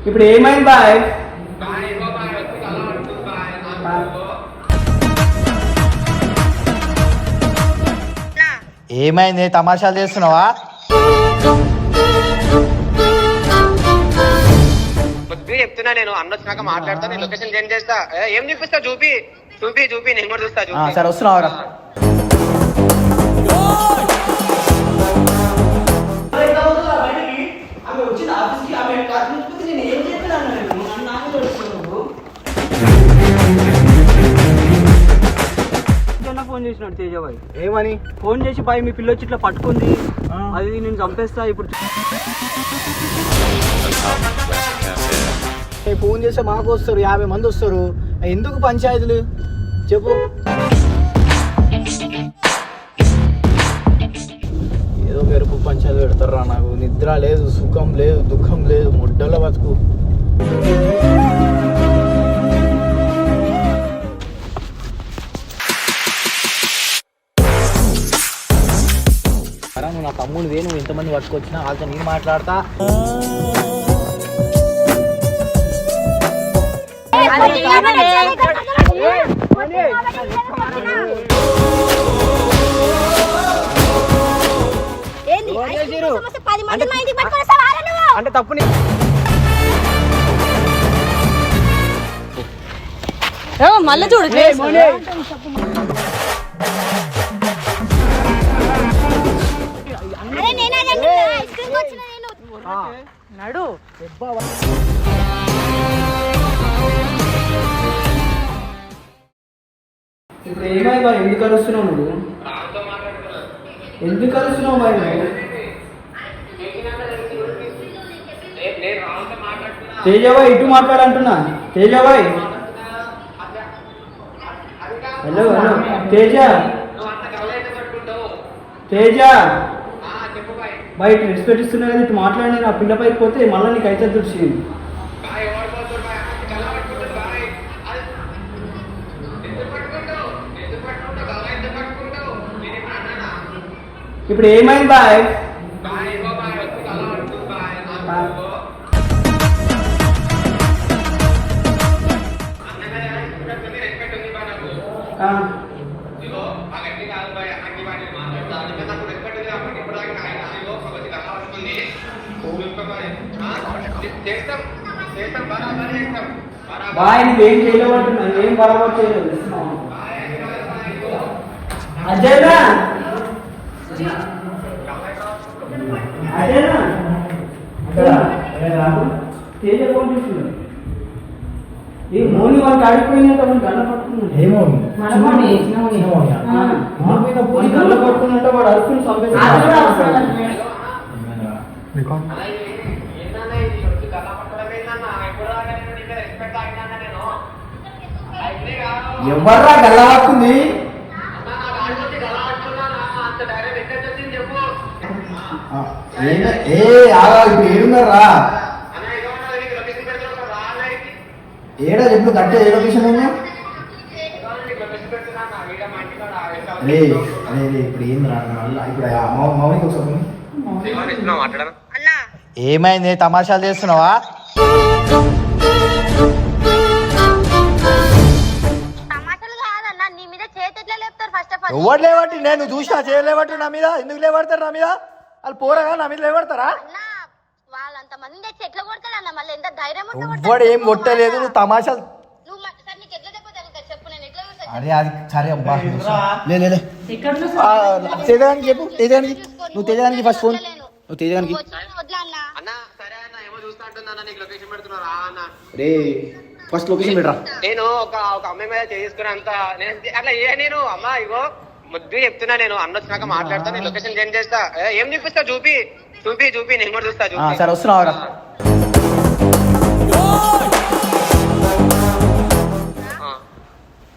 ఇప్పుడు ఏమైంది బాయ్? ఏమైంది? తమాషాలు చేస్తున్నావా? చెప్తున్నా నేను అన్న వచ్చినాక మాట్లాడతా. నేను లొకేషన్ చేంజ్ చేస్తా. ఏం చూపిస్తా? చూపి చూపి చూపి నేను కూడా చూస్తా. సరే వస్తున్నావురా. ఫోన్ చేసినాడు తేజబాయ్. ఏమని? ఫోన్ చేసి బాయ్ మీ పిల్ల వచ్చి ఇట్లా పట్టుకుంది, అది నేను చంపేస్తా ఇప్పుడు. ఫోన్ చేస్తే మాకు వస్తారు, 50 మంది వస్తారు. ఎందుకు పంచాయతీలు చెప్పు? ఏదో మెరుపు పంచాయతీ పెడతారా? నాకు నిద్ర లేదు, సుఖం లేదు, దుఃఖం లేదు, ముడ్డల బతుకు. నువ్వు నా తమ్ముడివే, నువ్వు ఎంతమంది పట్టుకొచ్చినా వాళ్ళతో నేను మాట్లాడతా. అంటే తప్పు మళ్ళీ చూడు నడు. ఇప్పుడు ఏమైంది బాయ్? ఎందుకు అరుస్తున్నావు నువ్వు? ఎందుకు అరుస్తున్నావు బాయ్ నువ్వు? తేజబాయ్ ఇటు మాట్లాడంటున్నా. తేజబాయ్ హలో హలో తేజ తేజ బయట రెస్పెక్ట్ ఇస్తున్నా కదా, ఇటు మాట్లాడి నా పిల్ల పైకి పోతే మళ్ళీ నీకు అయితే దృష్టి. ఇప్పుడు ఏమైంది బాయ్? బాయ్ నువ్వేం చేయలేమంటున్నా, ఏం బరాబర్ చేయలేదు. అదేనా అదేనా తేజ ఫోన్ చూస్తున్నాడు. ఈ మోని వాళ్ళకి ఆడిపోయినట్టు గల్ల పట్టుకున్నాడు. ఏమోని గల్ల పట్టుకున్నట్టు వాడు అరుకుని చంపేసి ఎవర్రా గల్ల పట్టుకుంది? ఇప్పుడు ఏడున్నారా? ఏడా చెప్పు కట్టే ఏ లొకేషన్ అయినా? అరే అరే ఇప్పుడు ఏం రా మళ్ళీ ఇప్పుడు మౌనికి ఒకసారి. ఏమైంది? తమాషాలు చేస్తున్నావా? ఎవరు లేవట్టి? నేను చూసినా చేయలేవట్టు నా మీద. ఎందుకు లేవడతారు నా మీద? వాళ్ళు పోరగా నా మీద లేవడతారా? ఎవ్వడు ఏం కొట్టలేదు. నువ్వు తమాషాలు. అరే అది సరే అబ్బా. లేదు తేజగానికి చెప్పు. తేజగానికి నువ్వు తేజగానికి ఫస్ట్ ఫోన్. నువ్వు తేజగానికి రే ఫస్ట్ లొకేషన్ పెట్టరా. నేను ఒక అమ్మాయి మీద చేసుకున్నా అంత అట్లా నేను అమ్మా ఇగో ముద్దు చెప్తున్నా. నేను అన్న వచ్చినాక మాట్లాడతా. నేను లొకేషన్ చేంజ్ చేస్తా. ఏం చూపిస్తా? చూపి చూపి చూపి నేను కూడా చూస్తా. సరే వస్తున్నావురా.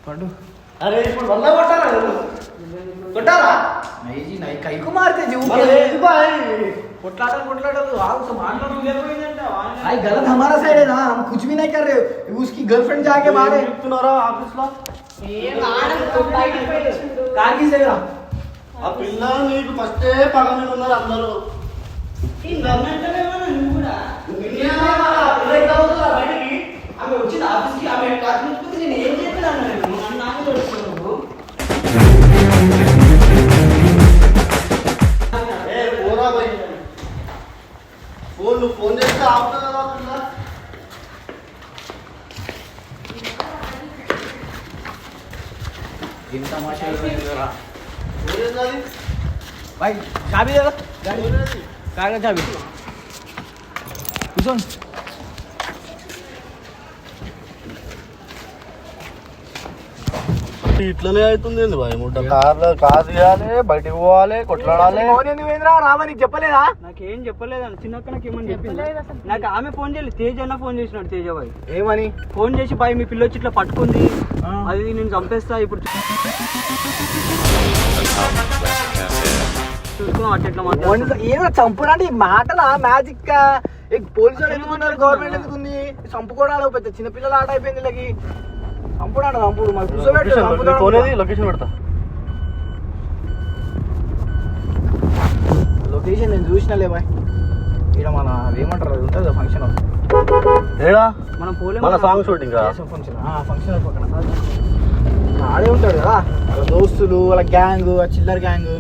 పడు. అరే ఇప్పుడు వల్ల కొట్టారా? కొట్టారా? కైకు మారితే కొట్లాడలు आग मारना भाई गलत हमारा साइड है ना, हम कुछ भी नहीं कर रहे. उसकी गर्लफ्रेंड जाके मारे చెప్తున్నారా ఆఫీస్ లో కాకి సేరా ఆ పిల్ల నీకు ఫస్టే పగ మీద ఉన్నారు అందరూ. ఈ గవర్నమెంట్ ఏమన్నా నువ్వు కూడా ఆఫీస్కి ఆమె కాకపోతే నేను ఏం చెప్పినాను నన్ను నాకు తెలుసు నువ్వు ఫోన్ చేస్తే ఆపుతున్నా ఇంత మాట్లాడుతున్నా भाई चाबी दे दो कागज चाबी కూర్చోండి ఇట్లనే అవుతుంది బాయ్ ముట్ట కార్ తీయాలి బయటికి పోవాలి కొట్లాడాలి రావా నీకు చెప్పలేదా నాకేం చెప్పలేదని చిన్నక్క నాకు ఏమని చెప్పింది నాకు ఆమె ఫోన్ చేయలేదు తేజ్ అన్న ఫోన్ చేసినాడు తేజ బాయ్ ఏమని ఫోన్ చేసి బాయ్ మీ పిల్లొచ్చి ఇట్లా పట్టుకుంది అది నేను చంపేస్తా ఇప్పుడు చూసుకో అట్లా మాట్లాడుతున్నా ఏదో చంపునంటే మాటలా మ్యాజిక్ పోలీసులు ఎందుకున్నారు గవర్నమెంట్ ఎందుకుంది చంపుకోవడాలు పెద్ద చిన్నపిల్లల ఆట అయిపోయింది వీళ్ళకి చంపుడాడు చంపుడు మరి కూర్చోబెట్టు లొకేషన్ పెడతా లొకేషన్ నేను చూసినాలే బాయ్ ఇక్కడ మన ఏమంటారు అది ఉంటుంది ఫంక్షన్ ఏడా మనం పోలే మన సాంగ్ షూటింగ్ ఫంక్షన్ పక్కన ఆడే ఉంటాడు కదా వాళ్ళ దోస్తులు వాళ్ళ గ్యాంగ్ ఆ చిల్లర గ్యాంగ్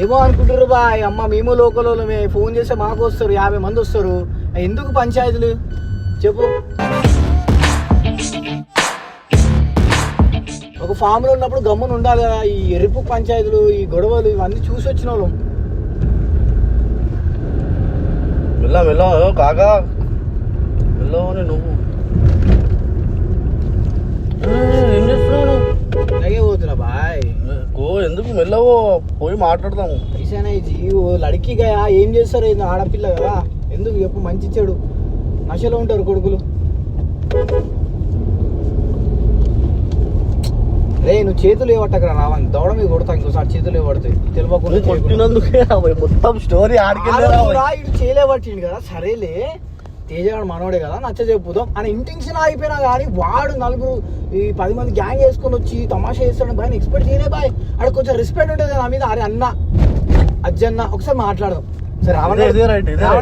ఏమో అనుకుంటారు బాయ్ అమ్మ మేము లోకల్ వాళ్ళమే ఫోన్ చేస్తే మాకు వస్తారు 50 మంది వస్తారు ఎందుకు పంచాయతీలు చెప్పు ఒక ఫామ్ లో ఉన్నప్పుడు గమ్మున ఉండాలి కదా ఈ ఎరుపు పంచాయతీలు ఈ గొడవలు ఇవన్నీ చూసి వచ్చిన వాళ్ళం మెల్ల కాగా మెల్లవని నువ్వు ఏం చేస్తున్నావు అలాగే పోతున్నా బాయ్ ఎందుకు మెల్లవో పోయి మాట్లాడదాము ఐసానా ఈ జీవో లడికిగా ఏం చేస్తారు ఏంది ఆడపిల్ల కదా ఎందుకు చెప్పు మంచి చెడు నశలో ఉంటారు కొడుకులు రే నువ్వు చేతులు ఇవ్వట్టకరా రావని దౌడ మీద కొడతా ఇంకోసారి చేతులు ఇవ్వబడతాయి తెలియకుండా కొట్టినందుకే మొత్తం స్టోరీ ఇటు చేయలేబట్టిండు కదా సరేలే తేజగాడు మనోడే కదా నచ్చ చెప్పుదాం అని ఇంటెన్షన్ ఆగిపోయినా కానీ వాడు నలుగురు ఈ 10 మంది గ్యాంగ్ వేసుకొని వచ్చి తమాషా చేస్తాడు బాయ్ ఎక్స్పెక్ట్ చేయలే బాయ్ అక్కడ కొంచెం రెస్పెక్ట్ ఉంటుంది నా మీద అరే అన్న అజ్జన్న ఒకసారి మాట్లాడదాం సరే రావణ్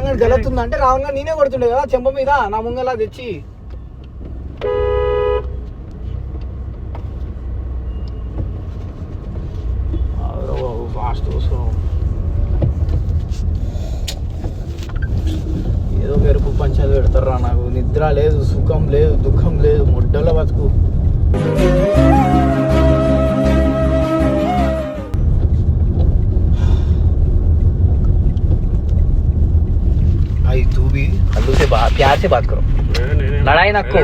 గారు గెలుతుందంటే రావణ్ గారు నేనే కొడుతుండే కదా చెంప మీద నా ముంగలా తెచ్చి ఫాస్ట్ ఏదో మెరుపు పంచాలు పెడతారా నాకు నిద్ర లేదు సుఖం లేదు దుఃఖం లేదు మొడ్డల బతుకు तू भी अल्लू से प्यार से बात करो लड़ाई ना को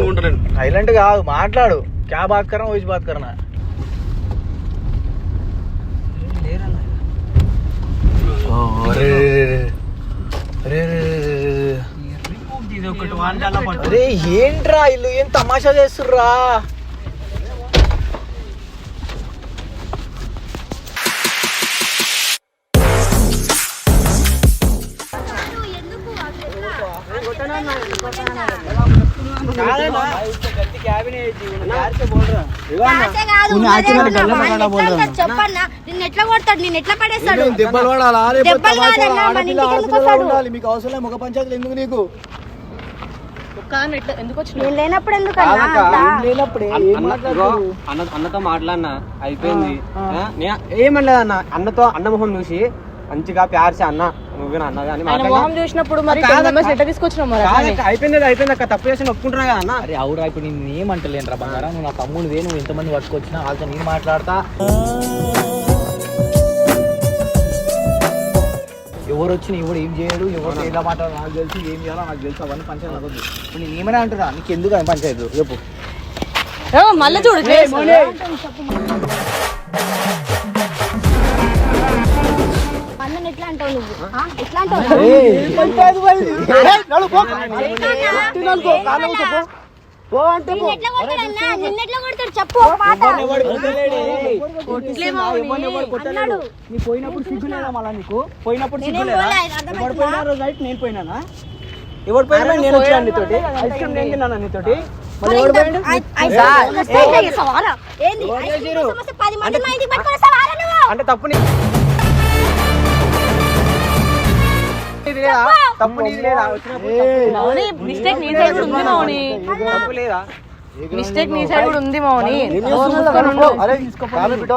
साइलेंट కాదు మాట్లాడు क्या बात कर रहा हूँ वही बात करना है అరే ఏంట్రా ఇల్లు ఏం తమాషా చేస్తుర్రా దెబ్బలు పడాలా మీకు అవసరం మగ పంచాయతీలు ఎందుకు నీకు అన్నతో మాట్లాడినా అయిపోయింది ఏమనలేదన్న అన్నతో అన్న మొహం చూసి మంచిగా ప్యార్చి అన్న నువ్వేనా అన్న కానీ చూసినప్పుడు మరి అయిపోయింది అక్క తప్పు చేసి ఒప్పుకుంటున్నా కదా అన్న అరే అవురా ఇప్పుడు నేను ఏమంటలేను రా బంగారా నువ్వు నా తమ్ముడివే నువ్వు ఎంతమంది పట్టుకొచ్చినా వాళ్ళతో నేను మాట్లాడతా ఎవరు వచ్చినా ఎవడు ఏం చేయడు ఎవరు ఎలా మాట్లాడాలి నాకు తెలుసు ఏం చేయాలో నాకు తెలుసు అవన్నీ పంచాయతీ అవ్వద్దు ఇప్పుడు నేను ఏమైనా అంటున్నా నీకు ఎందుకు అని పంచాయతీ చెప్పు మళ్ళీ చూడు ఎట్లా అంటావు నువ్వు ఎట్లా అంటావు పోయినప్పుడు సిగ్గు లేదా మళ్ళా నీకు పోయినప్పుడు సిగ్గు లేదా ఎవరు పోయినా రోజు నైట్ నేను పోయినానా ఎవరు పోయినా నేను వచ్చాను నీతోటి ఐస్ క్రీమ్ నేను తిన్నాను నీతోటి మళ్ళీ ఎవరు అంటే తప్పు ఇది లేదా తప్పు నీది లేదా వచ్చినప్పుడు మౌని మిస్టేక్ నీ సైడ్ కూడా ఉంది మౌని తప్పు లేదా మిస్టేక్ నీ సైడ్ కూడా ఉంది మౌని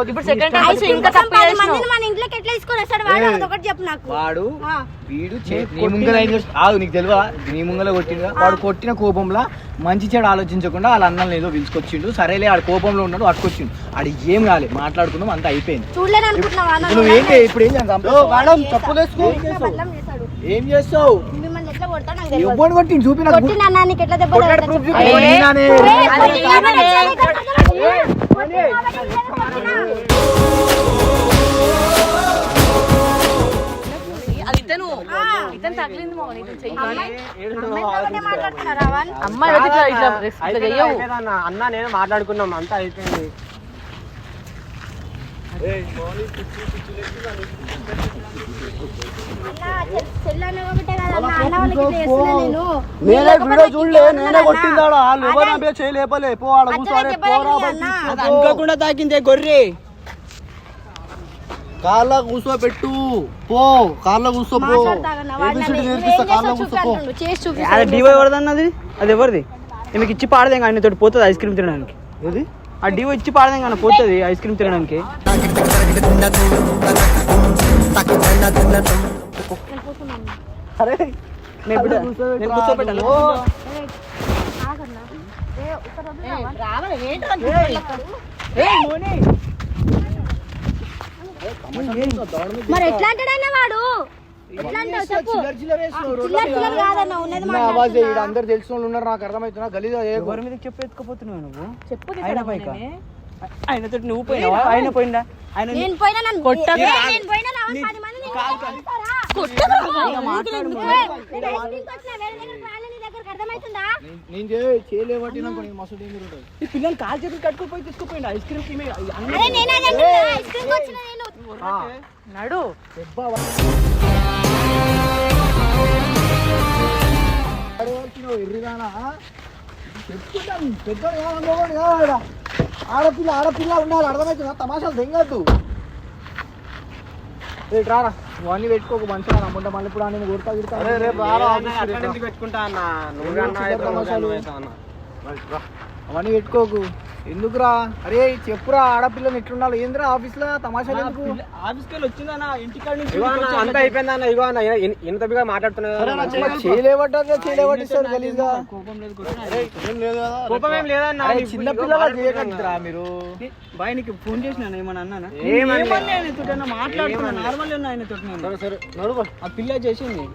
ఇప్పుడు సెకండ్ టైం వచ్చి ఇంకా తప్పు చేసినావు. మన ఇంట్లోకి ఎట్లా తీసుకొని వస్తాడు వాడు అదొకటి చెప్పు నాకు వాడు వీడు నీ ముంగల ఆగు నీకు తెలియదా నీ ముంగల కొట్టిండు వాడు కొట్టిన కోపంలో మంచి చెడు ఆలోచించకుండా వాళ్ళ అన్నల్ని ఏదో పిలుచుకొచ్చిండు సరేలే ఆడు కోపంలో ఉన్నాడు అట్టుకొచ్చిండు ఆడు ఏం కాలే మాట్లాడుకున్నాం అంత అయిపోయింది చూడలేను అనుకుంటున్నావా నువ్వు ఏం ఇప్పుడు ఏం ఏం చేస్తావు మిమ్మల్ని ఎట్లా కొడతాడు నాకు తెలియదు. ఎవ్వడు కొట్టిండు చూపి నాకు కొట్టిన అన్న నీకు ఎట్లా దెబ్బ కొట్టాడు తగిలిందో proof చెప్పు. చూపి. నేనానే. అది ఈమెనే. అది ఇతను తగిలింది మౌని ఇతను చెయ్యి. అమ్మాయితో మాట్లాడుతున్నారా వాళ్ళు? అమ్మాయి వచ్చి ఇట్లా చెయ్యవు. అన్న నేను మాట్లాడుకున్నాం అంతా అయిపోయింది అన్న, చెల్లెన్న ఒకటే కదా అన్న, అన్న వాళ్ళకి ఇట్లా చేస్తున్నా నేను. నేనే వీడియో చూడలే నేనే కొట్టిందాడా వాళ్ళు ఎవరు నా చేయలేపలే పో ఆడ కూర్చోరే పోరా అన్న. అనుకోకుండా తాకిందే గొర్రె కార్ల కూర్చోబెట్టు పో కార్ల కూర్చోపో మాట్లాడతాగన్న, వాడు నన్ను ABCD నువ్వేం నేర్పిస్తా కార్ల చేస్తావు చూపి కూర్చోపో అంటుండు. చేసి అది చూపిస్తాను. డివో ఎవరిదన్నది అది ఎవరిది మీకు ఇచ్చి పాడదేం ఆయన తోటి పోతుంది ఐస్ క్రీమ్ తినడానికి ఏది ఆ డివో ఇచ్చి పాడదేం కానీ పోతుంది ఐస్ క్రీమ్ తినడానికి అరే నేను కూర్చోబెట్టాను ఆగన్నా. ఏ, ఒక్క రబ్బు రావా? మరి ఎట్లా అంటాడన్న వాడు ఎట్లా అంటావు చెప్పు. చిల్లర కాదన్న ఉన్నది మాట్లాడుతున్నా. అందరు తెలిసిన వాళ్ళు ఉన్నారు నాకు అర్థమవుతున్నా గలీజా ఎవరి మీద చెప్పు ఎత్తుకుపోతున్నావు నువ్వు చెప్పు ఆయన పైక ఆయనతో నువ్వు పోయినావా ఆయన పోయిందా ఆయన నేను పోయినా నన్ను కొట్టదు. ఏ, నేను పోయినా నా వాళ్ళు 10 మంది నేను కొడతారా? నేను ఐస్ క్రీమ్కి వచ్చినా, వేరే దగ్గరికి రాలే, నీ దగ్గరికి అర్థమవుతుందా? నేను చేయలేబట్టి నాకు మస్తు డేంజర్ ఉంటుంది ఈ పిల్లలు కాలు చేతులు కట్టుకుపోయి తీసుకుపోయింది ఐస్ క్రీమ్ అరే నేనే అంటున్నా, ఐస్ క్రీమ్కి వచ్చిన నేను. నడు ఎర్రిగానా చెప్తున్నాను పెద్దోడు ఏమనుకోండి కావాలా ఆడపిల్ల ఆడపిల్ల ఉండాలి అర్థమవుతుందా తమాషాలు తెంగద్దు రారా ఇవన్నీ పెట్టుకోకు మంచిగా నమ్ముంటా మళ్ళీ ఇప్పుడు నేను కొడతా గిడతా అరే రేపు రారా ఆఫీస్కి పెట్టుకుంటా అన్న అవన్నీ పెట్టుకోకు ఎందుకురా అరే చెప్పురా ఆడపిల్లని ఎట్లుండాలి ఏందిరా ఆఫీస్ లో తమాషాలు ఎందుకు ఆఫీస్కి వెళ్ళి వచ్చిందన్న ఇంటికాడ నుంచి అంతా అయిపోయిందన్న ఇగో అన్న ఇంత బిగా మాట్లాడుతున్నా చేయలేబట్టిస్తారు గలీజ్గా కోపం లేదు ఏం లేదు కదా కోపం ఏం లేదన్న అరే చిన్న పిల్లలా చేయకండిరా మీరు బాయ్ నీకు ఫోన్ చేసిన ఏమన్నా అన్నానా ఏమనలే. ఆయనతో మాట్లాడుతున్నా నార్మల్ ఆయనతో నేను సరే నడు ఆ పిల్ల చేసింది